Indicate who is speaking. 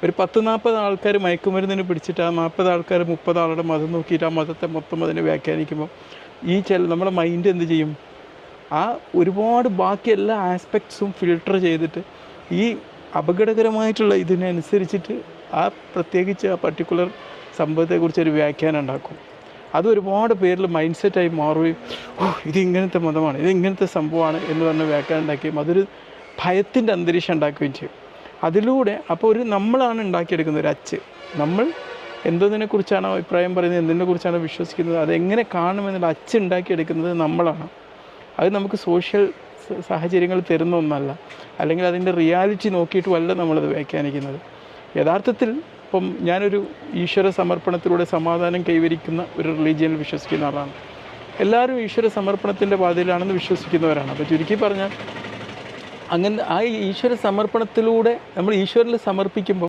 Speaker 1: ഒരു 10-40 ആൾക്കാർ മയക്കുമരുന്നിന് പിടിച്ചിട്ട് ആ 40 ആൾക്കാർ 30 ആളുടെ മതം നോക്കിയിട്ട് ആ മതത്തെ മൊത്തം അതിനെ വ്യാഖ്യാനിക്കുമ്പോൾ നമ്മുടെ മൈൻഡ് എന്ത് ചെയ്യും? ആ ഒരുപാട് ബാക്കി എല്ലാ ആസ്പെക്ട്സും ഫിൽട്ടർ ചെയ്തിട്ട് ഈ അപകടകരമായിട്ടുള്ള ഇതിനനുസരിച്ചിട്ട് പ്രത്യേകിച്ച് ആ പർട്ടിക്കുലർ സംഭവത്തെക്കുറിച്ച് ഒരു വ്യാഖ്യാനം ഉണ്ടാക്കും. അത് ഒരുപാട് പേരിൽ മൈൻഡ് സെറ്റായി മാറുകയും ഇത് ഇങ്ങനത്തെ മതമാണ്, ഇത് ഇങ്ങനത്തെ സംഭവമാണ് എന്ന് പറഞ്ഞ് വ്യാഖ്യാനം ഉണ്ടാക്കുകയും അതൊരു ഭയത്തിൻ്റെ അന്തരീക്ഷം ഉണ്ടാക്കുകയും ചെയ്യും. അതിലൂടെ അപ്പോൾ നമ്മളാണ് ഉണ്ടാക്കിയെടുക്കുന്നത് ഒരു അച്ച്. നമ്മൾ എന്തതിനെക്കുറിച്ചാണോ അഭിപ്രായം പറയുന്നത്, എന്തിനെക്കുറിച്ചാണോ വിശ്വസിക്കുന്നത്, അതെങ്ങനെ കാണുമെന്നുള്ള അച്ച് ഉണ്ടാക്കിയെടുക്കുന്നത് നമ്മളാണ്. അത് നമുക്ക് സോഷ്യൽ സാഹചര്യങ്ങൾ തരുന്ന ഒന്നല്ല, അല്ലെങ്കിൽ അതിൻ്റെ റിയാലിറ്റി നോക്കിയിട്ടുമല്ല നമ്മളത് വ്യാഖ്യാനിക്കുന്നത്. യഥാർത്ഥത്തിൽ ഇപ്പം ഞാനൊരു ഈശ്വര സമർപ്പണത്തിലൂടെ സമാധാനം കൈവരിക്കുന്ന ഒരു റിലീജിയനിൽ വിശ്വസിക്കുന്ന ആളാണ്. എല്ലാവരും ഈശ്വര സമർപ്പണത്തിൻ്റെ പാതയിലാണെന്ന് വിശ്വസിക്കുന്നവരാണ്. അപ്പോൾ ചുരുക്കി പറഞ്ഞാൽ അങ്ങനെ ആ ഈശ്വര സമർപ്പണത്തിലൂടെ നമ്മൾ ഈശ്വരനിൽ സമർപ്പിക്കുമ്പോൾ